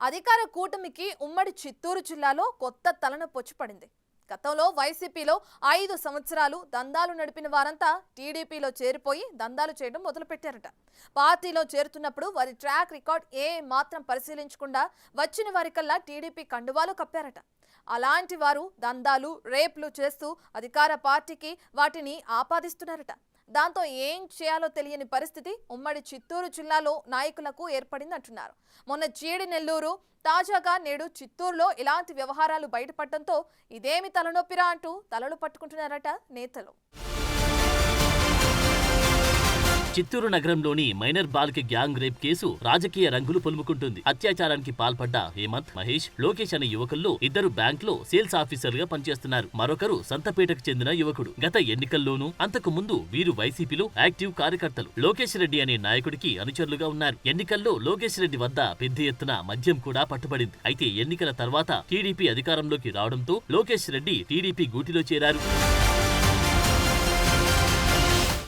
అధికార కూటమికి ఉమ్మడి చిత్తూరు జిల్లాలో కొత్త తలనొప్పి వచ్చి పడింది. గతంలో వైసీపీలో 5 సంవత్సరాలు దందాలు నడిపిన వారంతా టీడీపీలో చేరిపోయి దందాలు చేయడం మొదలుపెట్టారట. పార్టీలో చేరుతున్నప్పుడు వారి ట్రాక్ రికార్డ్ మాత్రం పరిశీలించకుండా వచ్చిన వారికల్లా టీడీపీ కండువాలు కప్పారట. అలాంటి వారు దందాలు, రేప్లు చేస్తూ అధికార పార్టీకి వాటిని ఆపాదిస్తున్నారట. దాంతో ఏం చేయాలో తెలియని పరిస్థితి ఉమ్మడి చిత్తూరు జిల్లాలో నాయకులకు ఏర్పడిందంటున్నారు. మొన్న జీడి-నెల్లూరు, తాజాగా నేడు చిత్తూరులో ఇలాంటి వ్యవహారాలు బయటపడటంతో ఇదేమి తలనొప్పిరా అంటూ తలలు పట్టుకుంటున్నారట నేతలు. చిత్తూరు నగరంలోని మైనర్ బాలిక గ్యాంగ్ రేప్ కేసు రాజకీయ రంగులు పొలుముకుంటుంది. అత్యాచారానికి పాల్పడ్డ హేమంత్, మహేష్, లోకేష్ అనే యువకుల్లో ఇద్దరు బ్యాంక్ లో సేల్స్ ఆఫీసర్ గా పనిచేస్తున్నారు. మరొకరు సంతపేటకు చెందిన యువకుడు. గత ఎన్నికల్లోనూ అంతకు ముందు వీరు వైసీపీలో యాక్టివ్ కార్యకర్తలు. లోకేష్ రెడ్డి అనే నాయకుడికి అనుచరులుగా ఉన్నారు. ఎన్నికల్లో లోకేష్ రెడ్డి వద్ద పెద్ద ఎత్తున మద్యం కూడా పట్టుబడింది. అయితే ఎన్నికల తర్వాత టీడీపీ అధికారంలోకి రావడంతో లోకేష్ రెడ్డి టీడీపీ గూటిలో చేరారు.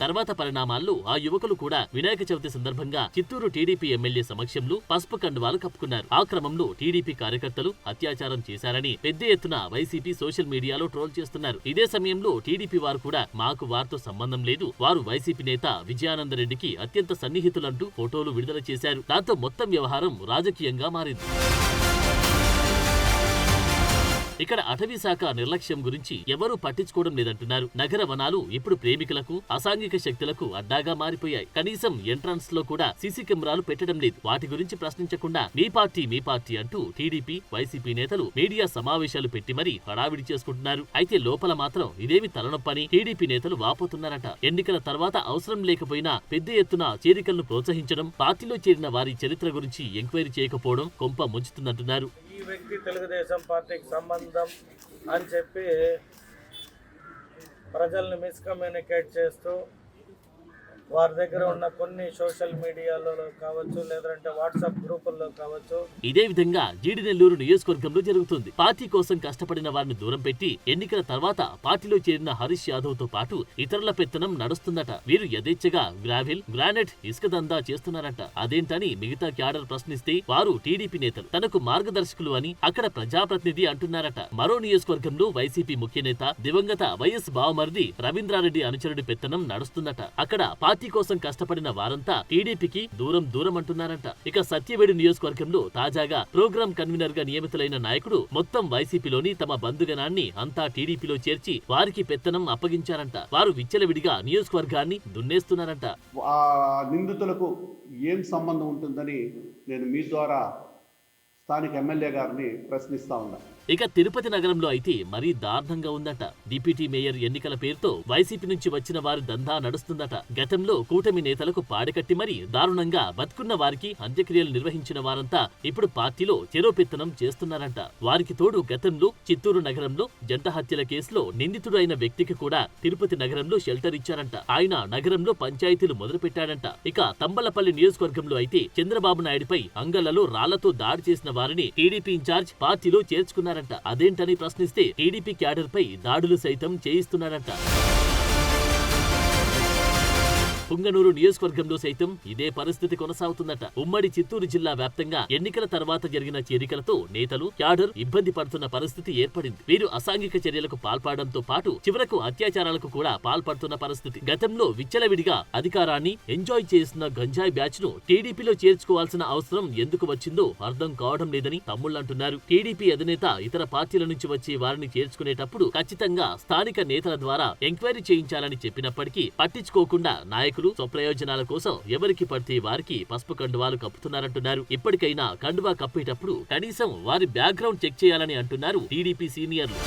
తర్వాత పరిణామాల్లో ఆ యువకులు కూడా వినాయక చవితి సందర్భంగా చిత్తూరు టీడీపీ ఎమ్మెల్యే సమక్షంలో పసుపు కండువాలు కప్పుకున్నారు. ఆ క్రమంలో టీడీపీ కార్యకర్తలు అత్యాచారం చేశారని పెద్ద ఎత్తున వైసీపీ సోషల్ మీడియాలో ట్రోల్ చేస్తున్నారు. ఇదే సమయంలో టీడీపీ వారు కూడా మాకు వారితో సంబంధం లేదు, వారు వైసీపీ నేత విజయానందరెడ్డికి అత్యంత సన్నిహితులంటూ ఫోటోలు విడుదల చేశారు. దాంతో మొత్తం వ్యవహారం రాజకీయంగా మారింది. ఇక్కడ అటవీ శాఖ నిర్లక్ష్యం గురించి ఎవరూ పట్టించుకోవడం లేదంటున్నారు. నగర వనాలు ఇప్పుడు ప్రేమికులకు, అసాంఘిక శక్తులకు అడ్డాగా మారిపోయాయి. కనీసం ఎంట్రన్స్ లో కూడా సీసీ కెమెరాలు పెట్టడం లేదు. వాటి గురించి ప్రశ్నించకుండా మీ పార్టీ అంటూ టీడీపీ, వైసీపీ నేతలు మీడియా సమావేశాలు పెట్టి మరీ హడావిడి చేసుకుంటున్నారు. అయితే లోపల మాత్రం ఇదేమి తలనొప్పని టీడీపీ నేతలు వాపోతున్నారట. ఎన్నికల తర్వాత అవసరం లేకపోయినా పెద్ద ఎత్తున చేరికలను ప్రోత్సహించడం, పార్టీలో చేరిన వారి చరిత్ర గురించి ఎంక్వైరీ చేయకపోవడం కొంప ముంచుతుందంటున్నారు. ఈ వ్యక్తి తెలుగుదేశం పార్టీకి సంబంధం అని చెప్పి ప్రజల్ని మిస్కమ్యూనికేట్ చేస్తూ వారి దగ్గర ఉన్న కొన్ని సోషల్ మీడియాలో కావచ్చు, లేదంటే వాట్సాప్ గ్రూపుల్లో కావచ్చు. ఇదే విధంగా జీడి-నెల్లూరు నియోజకవర్గంలో జరుగుతుంది. పార్టీ కోసం కష్టపడిన వారిని దూరం పెట్టి ఎన్నికల తర్వాత పార్టీలో చేరిన హరీష్ యాదవ్ తో పాటు ఇతరుల పెత్తనం నడుస్తుందట. వీరు యథేచ్ఛగా గ్రావెల్, గ్రానైట్, ఇసుక దందా చేస్తున్నారట. అదేంటని మిగతా క్యాడర్ ప్రశ్నిస్తే వారు టీడీపీ నేతలు, తనకు మార్గదర్శకులు అని అక్కడ ప్రజాప్రతినిధి అంటున్నారట. మరో నియోజకవర్గంలో వైసీపీ ముఖ్య నేత దివంగత వైఎస్ బావమరిది రవీంద్రారెడ్డి అనుచరుడి పెత్తనం నడుస్తుందట. అక్కడ పార్టీ కోసం కష్టపడిన వారంతా టీడీపీకి దూరం అంటున్నారంట. ఇక సత్యవేడు నియోజకవర్గంలో తాజాగా ప్రోగ్రామ్ కన్వీనర్ గా నియమితులైన నాయకుడు మొత్తం వైసీపీలోని తమ బంధుగణాన్ని అంతా టీడీపీలో చేర్చి వారికి పెత్తనం అప్పగించారంట. వారు విచ్చలవిడిగా నియోజకవర్గాన్ని దున్నేస్తున్నారంట. నిందితులకు ఏం సంబంధం ఉంటుందని నేను మీ ద్వారా స్థానిక ఎమ్మెల్యే గారిని ప్రశ్నిస్తా ఉన్నా. ఇక తిరుపతి నగరంలో అయితే మరీ దారుణంగా ఉందట. డిప్యూటీ మేయర్ ఎన్నికల పేరుతో వైసీపీ నుంచి వచ్చిన వారి దందా నడుస్తుందట. గతంలో కూటమి నేతలకు పాడకట్టి మరీ దారుణంగా బతుకున్న వారికి అంత్యక్రియలు నిర్వహించిన వారంతా ఇప్పుడు పార్టీలో చెరోపెత్తనం చేస్తున్నారంట. వారికి తోడు గతంలో చిత్తూరు నగరంలో జంట హత్యల కేసులో నిందితుడైన వ్యక్తికి కూడా తిరుపతి నగరంలో షెల్టర్ ఇచ్చారంట. ఆయన నగరంలో పంచాయతీలు మొదలుపెట్టాడంట. ఇక తంబలపల్లి నియోజకవర్గంలో అయితే చంద్రబాబు నాయుడిపై అంగళ్లలో రాళ్లతో దాడి చేసిన వారిని టీడీపీ ఇన్ఛార్జ్ పార్టీలో చేర్చుకున్నారంట. అదేంటని ప్రశ్నిస్తే టీడీపీ క్యాడర్ పై దాడులు సైతం చేయిస్తున్నారంట. పుంగనూరు నియోజకవర్గంలో సైతం ఇదే పరిస్థితి కొనసాగుతుందట. ఉమ్మడి చిత్తూరు జిల్లా వ్యాప్తంగా ఎన్నికల తర్వాత జరిగిన చేరికలతో నేతలు, క్యాడర్ ఇబ్బంది పడుతున్న పరిస్థితి ఏర్పడింది. వీరు అసాంఘిక చర్యలకు పాల్పడడంతో పాటు చివరకు అత్యాచారాలకు కూడా పాల్పడుతున్న పరిస్థితి. గతంలో విచ్చలవిడిగా అధికారాన్ని ఎంజాయ్ చేసిన గంజాయి బ్యాచ్ ను టీడీపీలో చేర్చుకోవాల్సిన అవసరం ఎందుకు వచ్చిందో అర్థం కావడం లేదని తమ్ముళ్లంటున్నారు. టీడీపీ అధినేత ఇతర పార్టీల నుంచి వచ్చే వారిని చేర్చుకునేటప్పుడు ఖచ్చితంగా స్థానిక నేతల ద్వారా ఎంక్వైరీ చేయించాలని చెప్పినప్పటికీ పట్టించుకోకుండా నాయకులు స్వప్రయోజనాల కోసం ఎవరికి పడితే వారికి పసుపు కండువాలు కప్పుతున్నారంటున్నారు. ఇప్పటికైనా కండువా కప్పేటప్పుడు కనీసం వారి బ్యాక్గ్రౌండ్ చెక్ చేయాలని అంటున్నారు టీడీపీ సీనియర్లు.